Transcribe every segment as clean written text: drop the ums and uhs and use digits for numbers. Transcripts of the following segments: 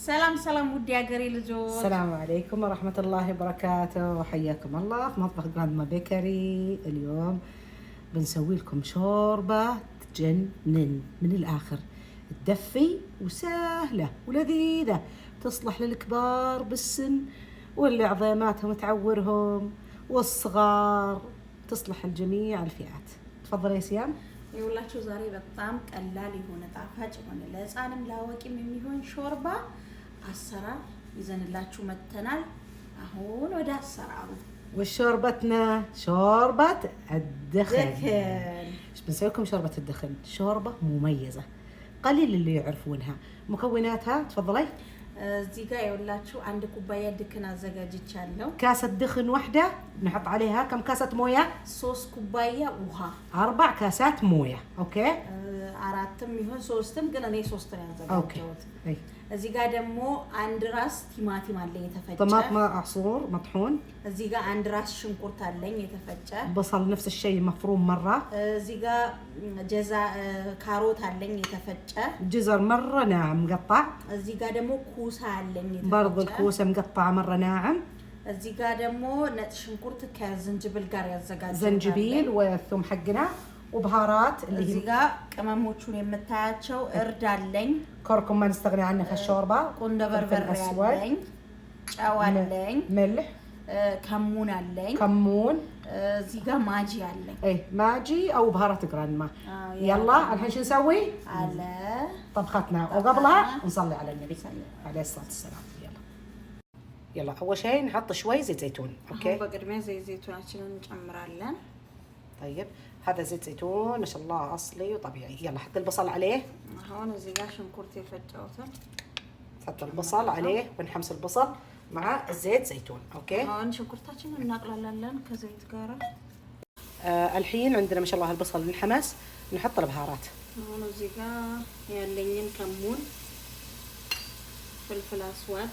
سلام سلام ودي أقري لجوز. السلام عليكم ورحمة الله وبركاته، حياكم الله في مطبخ جراندما بيكري. اليوم بنسوي لكم شوربة تجنن من الآخر، تدفي وسهلة ولذيذة، تصلح للكبار بالسن واللي عظيماتهم تعورهم والصغار، تصلح الجميع الفئات. تفضل يا سيام. يقولاتشو زاري بطعم قلال يهون طعفاج يهون لهፃንም ላዋቂም የሚሆን ሾርባ አሰራር ይዘንላችሁ መተናል። አሁን ወደ አሰራሩ። وشوربتنا شوربة الدخن. ايش بنسوي لكم شوربة الدخن؟ شوربة مميزة قليل اللي يعرفونها. مكوناتها تفضلي. እዚህ ጋር يقولاتشو عند ኩባያ ድክን አዘጋጅቻለሁ። كاسة دخن واحدة نحط عليها كم كاسة موية؟ 3 ኩባያ ውሃ 4 كاسات موية. اوكي አራትም ይሁን 3ም ግን እኔ 3 ነው ያዘጋጀሁት። اي እዚህ ጋር ደግሞ አንድ ራስ ቲማቲም አለኝ የተፈጨ። طماطم معصور مطحون. እዚህ ጋር አንድ ራስ ሽንኩርት አለኝ የተፈጨ። بصل نفس الشيء مفروم مرة. እዚህ ጋር ጀዛ ካሮት አለኝ የተፈጨ። جزر مرة ناعم مقطع. እዚህ ጋር ደግሞ ኩሳ አለኝ የተፈጨ። برضو الكوسة مقطعة مرة ناعم. እዚህ ጋር ደግሞ ነጭ ሽንኩርት ከዝንጅብል ጋር ያዘጋጀሁት زنجبيل والثوم حقنا وبهارات اللي እዚህ هي ጋር ቅመሞቹን የምታያቸው እርድ አለኝ፣ كركم ما نستغني عنه في الشوربة، ቁንደ በርበሬ አለኝ፣ ጨው አለኝ፣ ملح، ከሙን አለኝ፣ كمون، እዚህ ጋር ማጂ አለኝ። ايه ماجي او بهارات جراندما. يلا الحين شو نسوي؟ على طبختنا وقبلها نصلي على النبي عليه الصلاة والسلام. يلا اول شيء نحط شوي زيت زيتون. اوكي በቅድሚያ ዘይት ዘይቱናችንን እንጨምራለን። طيب هذا زيت زيتون ما شاء الله اصلي وطبيعي. يلا حط البصل عليه. አሁን እዚህ ጋር ሽንኩርት የፈጨሁትን نحط البصل عليه ونحمس البصل مع الزيت زيتون. اوكي አሁን ሽንኩርታችንን እናቅላላለን ከዘይት ጋር። الحين عندنا ما شاء الله البصل انحمس، نحط البهارات. አሁን እዚህ ጋር ያለኝን ከሙን፣ ፍልፍል አስዋድ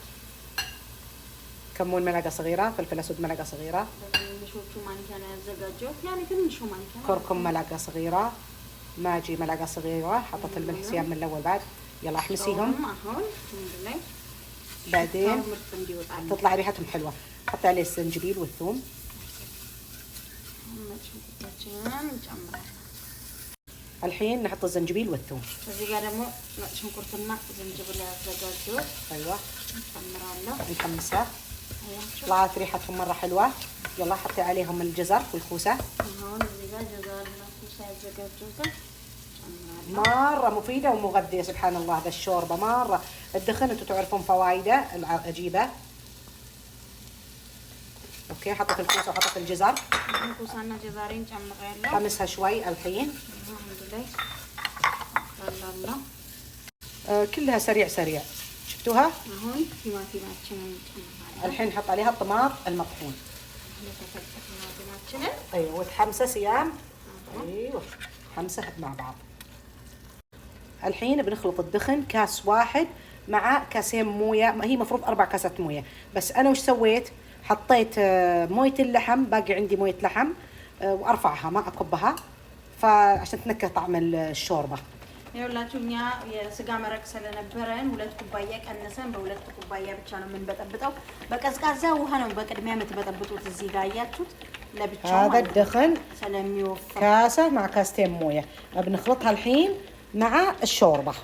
كمون ملعقة صغيرة، فلفل اسود ملعقة صغيرة، ትንሾቹ ማንኪያ ነው ያዘጋጀሁት يعني ትንሹ ማንኪያ። كركم ملعقة صغيرة، ماجي ملعقة صغيرة، حطيت الملح سيام من الاول بعد. يلا احمسيهم. አሁን እንደላይ بعدين ምርጥ እንዲወጣል تطلع ريحتهم حلوة. حط عليه الزنجبيل والثوم. ሽንኩርታችንን እንጨምራለን። الحين نحط الزنجبيل والثوم. እዚህ ጋር ደግሞ ነጭ ሽንኩርትና ዝንጅብል ያዘጋጀሁት ايوه እንጨምራለሁ። نحمسها. طلعت ريحتهم مرة حلوة. يلا حطي عليهم الجزر والكوسة. አሁን እዚህ ጋር ጀዛርና ኩሳ ያዘጋጀሁትን እንጨምራለሁ። مرة مفيدة ومغذية سبحان الله. هذا الشوربة مرة الدخن انتم تعرفون فوائده العجيبة. اوكي حطيت الكوسة وحطيت الجزر. ኩሳና ጀዛሬን ጨምሬያለሁ። حمسها شوي الحين. እንደላይ አላላ كلها سريع سريع. شفتوها؟ አሁን ቲማቲማችንን እንጨምራለን። الحين نحط عليها الطماط المطحون. የተፈጨ ቲማቲማችንን ايوه وتحمسه سيام. ايوه حمسه مع بعض. الحين بنخلط الدخن كاس واحد مع كاسين مويه. هي مفروض 4 كاسات مويه، بس انا وش سويت؟ حطيت مويه اللحم، باقي عندي مويه لحم وارفعها ما اكبها فعشان تنكه طعم الشوربه. ይኸውላችሁ እኛ የስጋ መረቅ ስለነበረን 2 ኩባያ ቀነሰን በ2 ኩባያ ብቻ ነው የምንበጠብጠው። በቀዝቃዛ ውሃ ነው በቅድሚያ የምትበጠብጡት። እዚህ ጋር ያያችሁት ለብቻው هذا الدخن ስለሚወፍር كاسه مع كاستين مويه بنخلطها الحين مع الشوربه.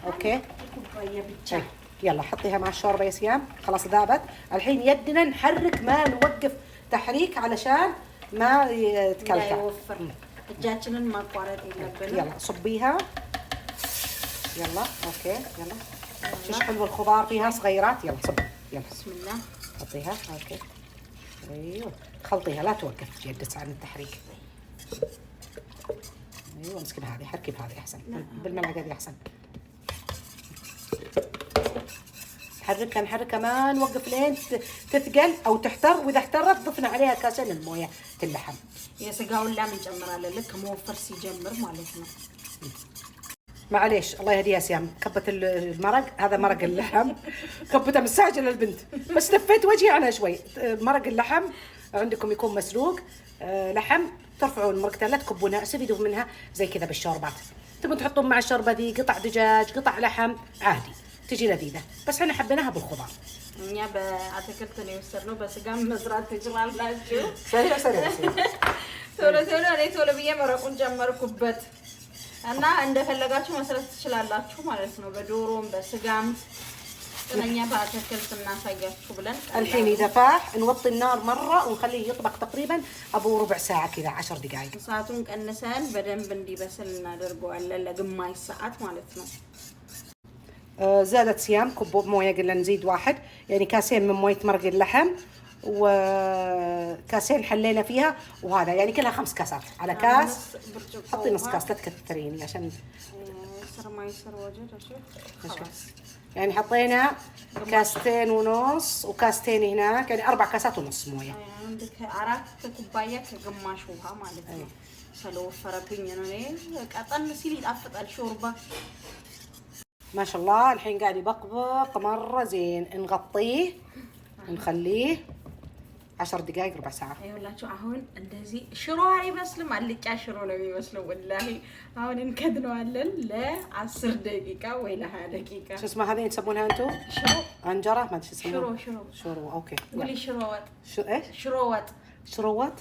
اوكي ኩባያ ብቻ يلا حطيها مع الشوربه يا سيام. خلاص ذابت. الحين يدنا نحرك ما نوقف تحريك علشان ما يتكلكع. እንዳይወፍር እጃችንን ማቋረጥ የለብንም። يلا صبيها. يلا اوكي يلا. شوش حلو الخضار فيها صغيرات. يلا صب. يلا بسم الله. حطيها. اوكي ايوه خلطيها لا توقف يدك عن التحريك. ايوه امسكي بهذه، حركي بهذه احسن. بالملعقه دي احسن. نحركها نحركها ما نوقف لين تثقل او تحتر، واذا احترت ضفنا عليها كاسين المويه اللحم. የስጋውን ላም እንጨምራለን ልክ መወፈር ሲጀምር ማለት ነው። معليش الله يهديها سيام، كبت المرق. هذا مرق اللحم كبته مساجة للبنت بس لفيت وجهي عنها شوي. مرق اللحم عندكم يكون مسلوق لحم، ترفعون مرقتين لا تكبونها، استفيدوا منها زي كذا بالشوربات. تبون تحطون مع الشوربه ذي قطع دجاج قطع لحم عادي، تجي لذيذه، بس احنا حبيناها بالخضار. እኛ በአትክልት ነው የወሰድነው። በስጋም መስራት ትችላላችሁ። سريع سريع ቶሎ ቶሎ እኔ ቶሎ ብዬ መረቁን ጨመርኩበት እና እንደፈለጋችሁ መስራት ትችላላችሁ ማለት ነው። በዶሮም በስጋም እኛ በአትክልት እናሳያችሁ ብለን الحين اذا فاح نوطي النار مره ونخليه يطبخ تقريبا ابو ربع ساعه كذا 10 دقائق. ሰዓቱን ቀንሰን በደንብ እንዲበስል እናደርገዋለን ለግማሽ ሰዓት ማለት ነው። زادت صيام كوب مويه، قلنا نزيد واحد، يعني كاسين من مويه مرق اللحم وكاسين حلينا فيها، وهذا يعني كلها 5 كاسات على كاس. حطي نص كاس لا تكثريني عشان يصير ما يصير وجد. خلاص يعني حطينا كاستين ونص وكاستين هناك، يعني 4 كاسات ونص مويه. عندك 4 ኩባያ ከግማሽ ውሃ ማለት ነው። ስለወፈረብኝ ነው እኔ ቀጠን ሲል ይጣፍጣል ሾርባ። ما شاء الله الحين قاعد يبقبق مرة زين. نغطيه ونخليه 10 دقائق ربع ساعة. ይኸውላችሁ አሁን እንደዚህ ሽሮ አይመስልም፣ አልጫ ሽሮ ነው የሚመስለው ወላሂ። አሁን እንከድነዋለን ለ10 ደቂቃ ወይ ለ20 ደቂቃ። شو اسمها هذه تسمونها انتم؟ ሽሮ انجرة ما ادري شو يسمونها. ሽሮ شورو اوكي. قولي ሽሮ ወጥ። شو ايش؟ ሽሮ ወጥ شروات؟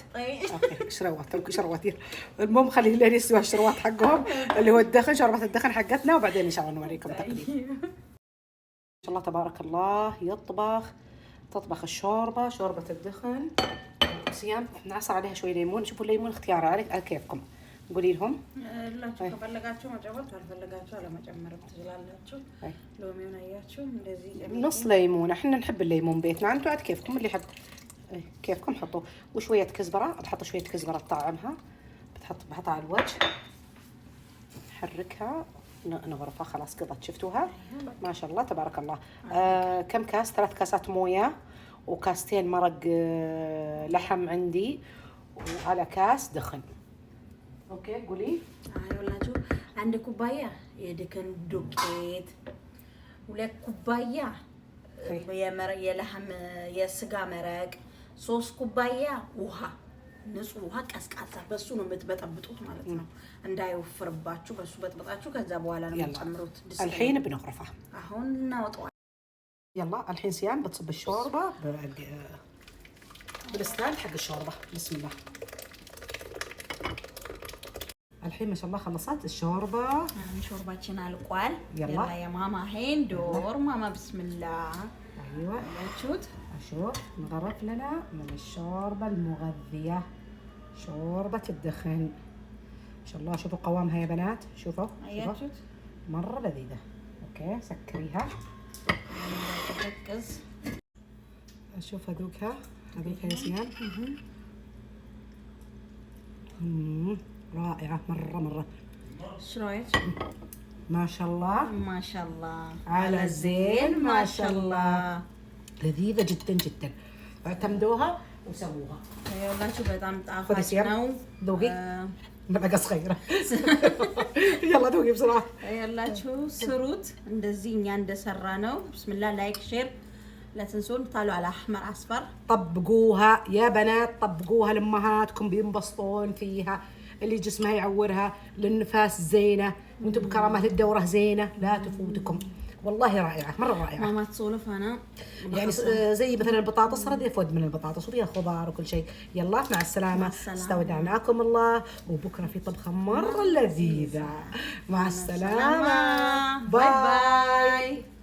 اوكي شروات تركوا شروات. المهم خليه لين يستوى الشروات حقهم اللي هو الدخن، شوربة الدخن حقتنا، وبعدين ان شاء الله نوريكم تقريبا. ما شاء الله تبارك الله تطبخ الشوربة، شوربة الدخن. صيام نعصر عليها شوي ليمون، شوفوا الليمون اختياري على كيفكم، قولي لهم. ላችሁ ከፈለጋችሁ መጨመር ካልፈለጋችሁ አለመጨመር ትችላላችሁ። ሎሚውን አያችሁ እንደዚህ نص ليمون، احنا نحب الليمون بيتنا، انتم عاد كيفكم اللي يحب كيفكم حطوا. وشوية كزبرة، بتحط شوية كزبرة تطعمها، بحطها على الوجه، نحركها نغرفها. خلاص قضت، شفتوها؟ ما شاء الله تبارك الله. كم كاس؟ 3 كاسات موية وكاستين مرق لحم عندي، وعلى كاس دخن. اوكي قولي. ይኸውላችሁ 1 ኩባያ የድክን ዱቄት፣ 2 ኩባያ የለሐም የስጋ መረቅ፣ 3 ኩባያ ውሃ፣ ንጹህ ውሃ ቀዝቃዛ፣ በሱ ነው የምትበጠብጡት ማለት ነው። እንዳይወፍርባችሁ በሱ በጥብጣችሁ ከዛ በኋላ ነው የምትጨምሩት። الحين بنغرفها. አሁን እናወጣዋለን። يلا الحين سيام بتصب الشوربة بالستاند حق الشوربة. بسم الله. الحين ما شاء الله خلصت الشوربة. ሾርባችን አልቋል። يلا يا ماما هين دور ماما بسم الله. ايوه شوت شوف نغرف لنا من الشوربة المغذية، شوربة الدخن. ما شاء الله شوفوا قوامها يا بنات، شوفوا مرة لذيذة. اوكي سكريها. ركز شوف هذوكها يا سيان. رائعة مرة. شو رايك؟ ما شاء الله ما شاء الله على الزين، ما شاء الله لذيذة جدا. اعتمدوها وسووها. يلا شو በጣም خذي ጣፋጭ سيام ነው። ذوقي ملعقة صغيرة. يلا ذوقي بسرعة. ያላችሁ ስሩት እንደዚህ እኛ እንደሰራ ነው። ብስሚላ ላይክ ሼር لا تنسون تعالوا على احمر اصفر. طبقوها يا بنات، طبقوها لامهاتكم بينبسطون فيها، اللي جسمها يعورها، للنفاس زينة، وانتم بكرامات الدورة زينة، لا تفوتكم والله رائعة مرة رائعة. ماما تسولف انا يعني زي مثلا البطاطس صار يفود من البطاطس وفيها خضار وكل شيء. يلا مع السلامة. استودعناكم الله، وبكرة في طبخة مرة لذيذة. مع السلامة. باي باي.